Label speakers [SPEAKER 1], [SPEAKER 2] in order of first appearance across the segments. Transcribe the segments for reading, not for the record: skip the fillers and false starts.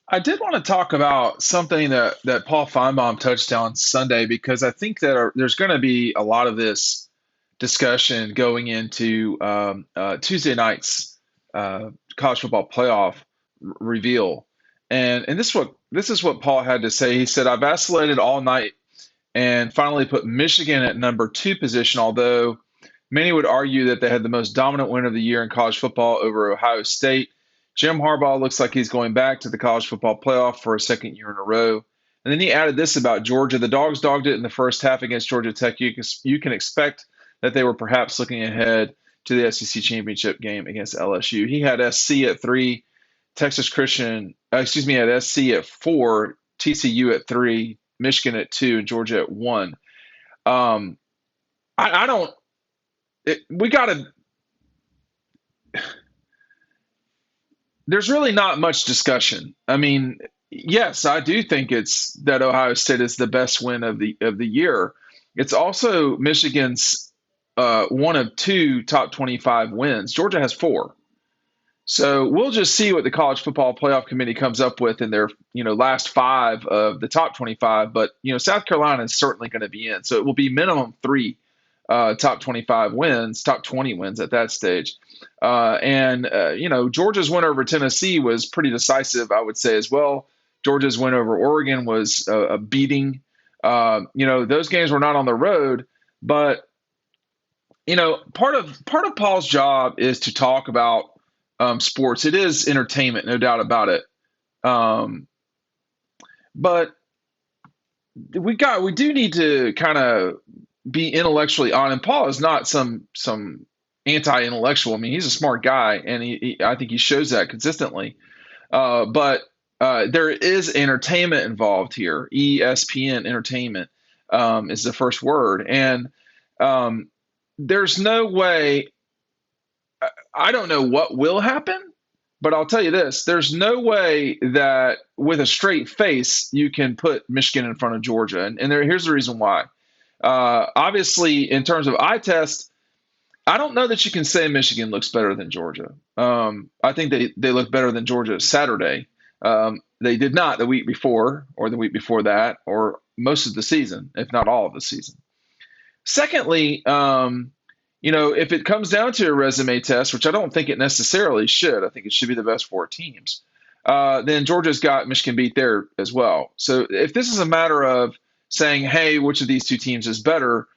[SPEAKER 1] I did want to talk about something that Paul Finebaum touched on Sunday because I think that there's going to be a lot of this discussion going into Tuesday night's college football playoff reveal, and this is what Paul had to say. He said, "I vacillated all night and finally put Michigan at number two position, although many would argue that they had the most dominant win of the year in college football over Ohio State. Jim Harbaugh looks like he's going back to the college football playoff for a second year in a row." And then he added this about Georgia. The Dogs dogged it in the first half against Georgia Tech. You can expect that they were perhaps looking ahead to the SEC championship game against LSU. He had SC at three, Texas Christian, had SC at four, TCU at three, Michigan at two, and Georgia at one. Um, I don't. We got to. There's really not much discussion. I mean, yes, I do think it's that Ohio State is the best win of the year. It's also Michigan's one of two top 25 wins. Georgia has four. So we'll just see what the College Football Playoff Committee comes up with in their last five of the top 25. But South Carolina is certainly going to be in, so it will be minimum three top 25 wins, top 20 wins at that stage. And Georgia's win over Tennessee was pretty decisive, I would say as well. Georgia's win over Oregon was a beating. Those games were not on the road, but part of Paul's job is to talk about sports. It is entertainment, no doubt about it. Um, but we do need to kind of be intellectually on. And Paul is not some anti-intellectual. I mean, he's a smart guy, and I think he shows that consistently. But there is entertainment involved here. ESPN entertainment is the first word, and there's no way. I don't know what will happen, but I'll tell you this: there's no way that with a straight face you can put Michigan in front of Georgia, and here's the reason why. Obviously, in terms of eye test, I don't know that you can say Michigan looks better than Georgia. I think they look better than Georgia Saturday. They did not the week before, or the week before that, or most of the season, if not all of the season. Secondly, if it comes down to a resume test, which I don't think it necessarily should, I think it should be the best four teams. Then Georgia's got Michigan beat there as well. So if this is a matter of saying, hey, which of these two teams is better,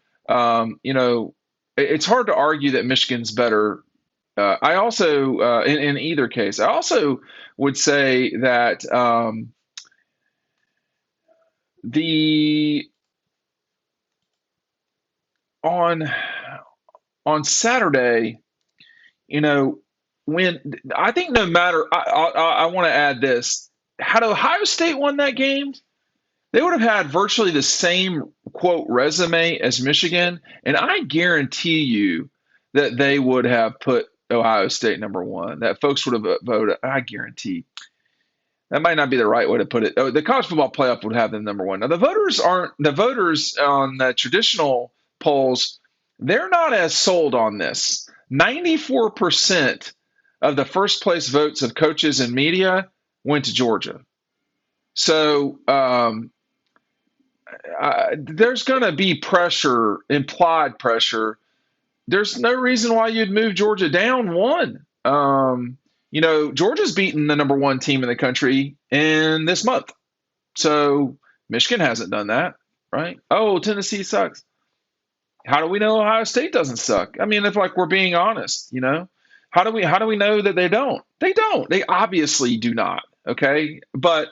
[SPEAKER 1] it's hard to argue that Michigan's better. I also, in either case, I also would say that the on on Saturday, when I think no matter, I want to add this: had Ohio State won that game, they would have had virtually the same quote resume as Michigan, and I guarantee you that they would have put Ohio State number one. That folks would have voted. I guarantee that might not be the right way to put it. Oh, the college football playoff would have them number one. Now the voters on the traditional polls. They're not as sold on this. 94% of the first place votes of coaches and media went to Georgia. So there's going to be pressure, implied pressure. There's no reason why you'd move Georgia down one. Georgia's beaten the number one team in the country in this month. So Michigan hasn't done that, right? Oh, Tennessee sucks. How do we know Ohio State doesn't suck? I mean, if like we're being honest, how do we know that they don't? They don't. They obviously do not. Okay, but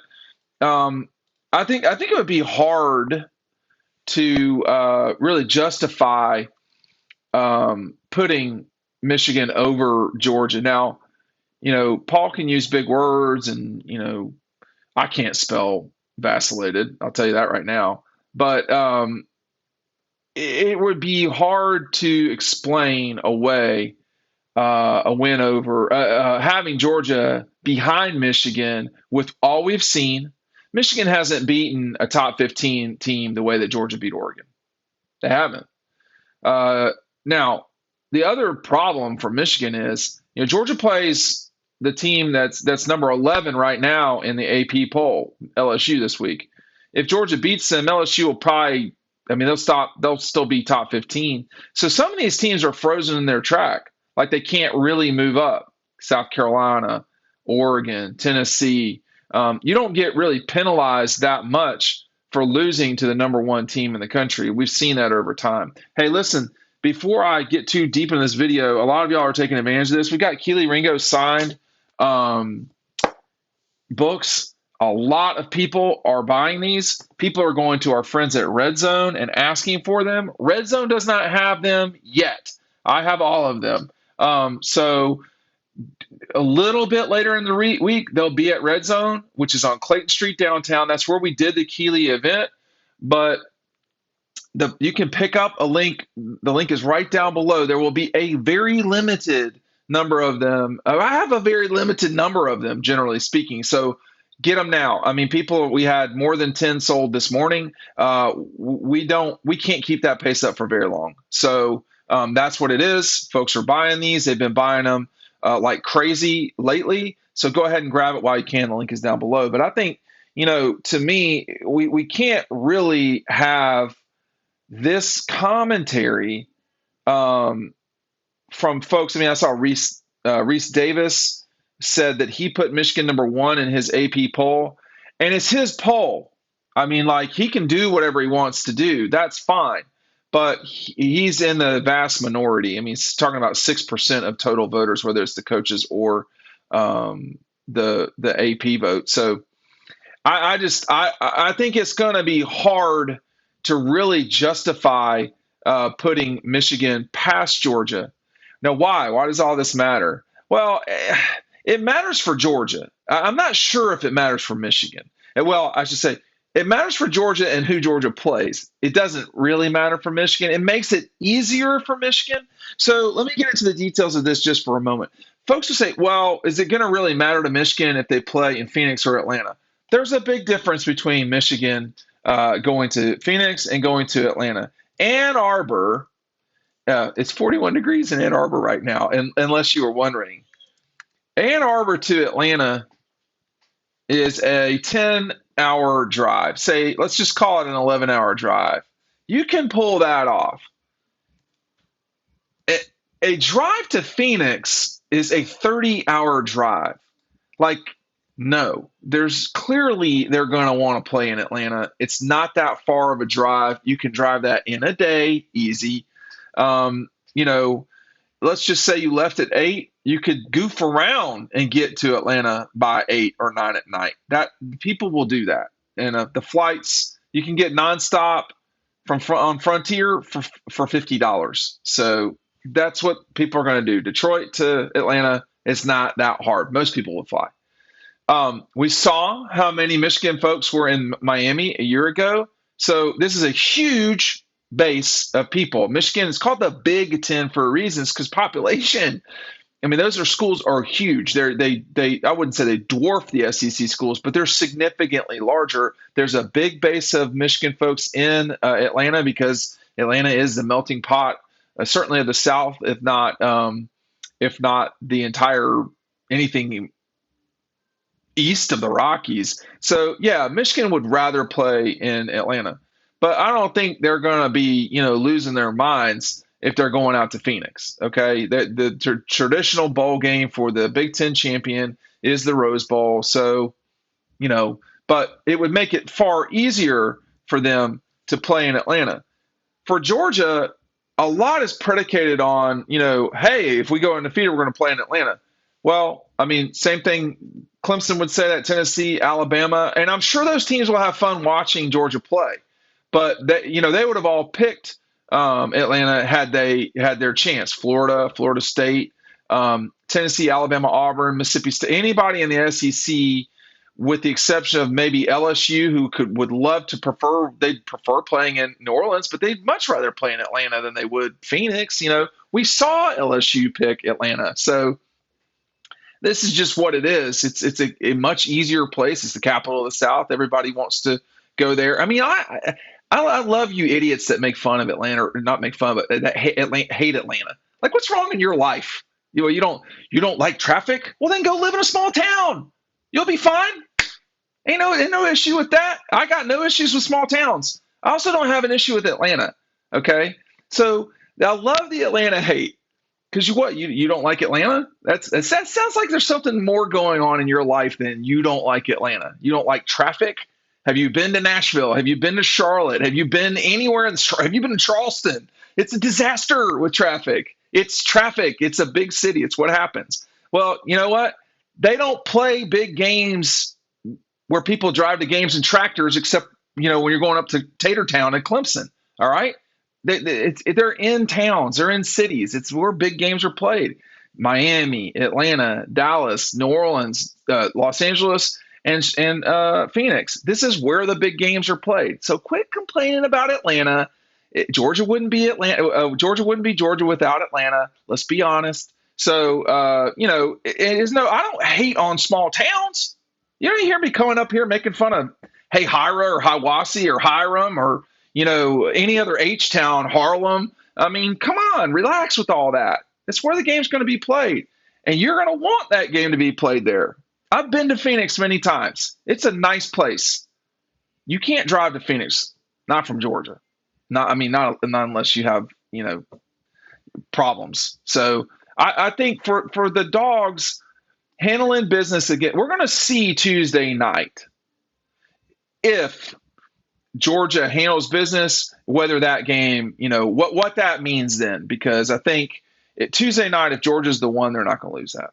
[SPEAKER 1] I think it would be hard to really justify putting Michigan over Georgia. Now, Paul can use big words, and I can't spell vacillated. I'll tell you that right now. But it would be hard to explain away a win over having Georgia behind Michigan with all we've seen. Michigan hasn't beaten a top 15 team the way that Georgia beat Oregon. They haven't. Now, the other problem for Michigan is, Georgia plays the team that's number 11 right now in the AP poll, LSU this week. If Georgia beats them, LSU will probably, I mean, they'll still be top 15. So some of these teams are frozen in their track, like they can't really move up. South Carolina, Oregon, Tennessee. You don't get really penalized that much for losing to the number one team in the country. We've seen that over time. Hey, listen, before I get too deep in this video, a lot of y'all are taking advantage of this. We got Kelee Ringo-Signed books. A lot of people are buying these. People are going to our friends at Red Zone and asking for them. Red Zone does not have them yet. I have all of them. So a little bit later in the week, they'll be at Red Zone, which is on Clayton Street downtown. That's where we did the Kelee event. But you can pick up a link. The link is right down below. There will be a very limited number of them. I have a very limited number of them, generally speaking. So get them now. I mean, we had more than 10 sold this morning. We can't keep that pace up for very long. So that's what it is. Folks are buying these. They've been buying them like crazy lately. So go ahead and grab it while you can. The link is down below. But I think, to me, we can't really have this commentary from folks. I mean, I saw Reese Davis said that he put Michigan number 1 in his AP poll, and it's his poll. I mean, like, he can do whatever he wants to do. That's fine. But he's in the vast minority. I mean, he's talking about 6% of total voters, whether it's the coaches or the AP vote. So I think it's going to be hard to really justify putting Michigan past Georgia. Now, why? Why does all this matter? Well, it matters for Georgia. I'm not sure if it matters for Michigan. Well, I should say it matters for Georgia and who Georgia plays. It doesn't really matter for Michigan. It makes it easier for Michigan. So let me get into the details of this just for a moment. Folks will say, well, is it going to really matter to Michigan if they play in Phoenix or Atlanta? There's a big difference between Michigan going to Phoenix and going to Atlanta. Ann Arbor, it's 41 degrees in Ann Arbor right now, unless you were wondering. Ann Arbor to Atlanta is a 10-hour drive. Say, let's just call it an 11-hour drive. You can pull that off. A drive to Phoenix is a 30-hour drive. Like, no, there's clearly they're going to want to play in Atlanta. It's not that far of a drive. You can drive that in a day, easy. Let's just say you left at 8. You could goof around and get to Atlanta by 8 or 9 at night. That people will do that. And the flights, you can get nonstop on Frontier for $50. So that's what people are going to do. Detroit to Atlanta, it's not that hard. Most people would fly. We saw how many Michigan folks were in Miami a year ago. So this is a huge base of people. Michigan is called the Big Ten for a reason, because population. I mean, those schools are huge. They I wouldn't say they dwarf the SEC schools, but they're significantly larger. There's a big base of Michigan folks in Atlanta, because Atlanta is the melting pot, certainly of the South, if not the entire anything east of the Rockies. So yeah, Michigan would rather play in Atlanta, but I don't think they're going to be losing their minds if they're going out to Phoenix. Okay, the traditional bowl game for the Big Ten champion is the Rose Bowl. So but it would make it far easier for them to play in Atlanta. For Georgia, a lot is predicated on hey, if we go undefeated, we're going to play in Atlanta. Well, I mean, same thing. Clemson would say that, Tennessee, Alabama, and I'm sure those teams will have fun watching Georgia play. But they would have all picked Atlanta had they had their chance. Florida, Florida State, Tennessee, Alabama, Auburn, Mississippi State, anybody in the SEC, with the exception of maybe LSU, who would love to they'd prefer playing in New Orleans, but they'd much rather play in Atlanta than they would Phoenix. We saw LSU pick Atlanta, so this is just what it is. It's a much easier place. It's the capital of the South. Everybody wants to go there. I mean, I love you idiots that make fun of Atlanta, or not make fun of it, that hate Atlanta. Like, what's wrong in your life? You don't like traffic? Well, then go live in a small town. You'll be fine. Ain't no issue with that. I got no issues with small towns. I also don't have an issue with Atlanta. Okay, so I love the Atlanta hate because you don't like Atlanta. That sounds like there's something more going on in your life than you don't like Atlanta. You don't like traffic. Have you been to Nashville? Have you been to Charlotte? Have you been anywhere have you been to Charleston? It's a disaster with traffic. It's traffic. It's a big city. It's what happens. Well, you know what? They don't play big games where people drive to games in tractors, except when you're going up to Tatertown and Clemson. All right, they're in towns, they're in cities. It's where big games are played. Miami, Atlanta, Dallas, New Orleans, Los Angeles, and Phoenix. This is where the big games are played. So quit complaining about Atlanta. Georgia wouldn't be Atlanta. Georgia wouldn't be Georgia without Atlanta. Let's be honest. So it is I don't hate on small towns. You don't hear me coming up here making fun of, hey, Hira or Hiwassee or Hiram or, any other H-town, Harlem. I mean, come on, relax with all that. It's where the game's going to be played. And you're going to want that game to be played there. I've been to Phoenix many times. It's a nice place. You can't drive to Phoenix, not from Georgia. Not unless you have, problems. So I think for the Dogs, handling business again, we're going to see Tuesday night if Georgia handles business, whether that game, what that means then, because I think Tuesday night, if Georgia's the one, they're not going to lose that.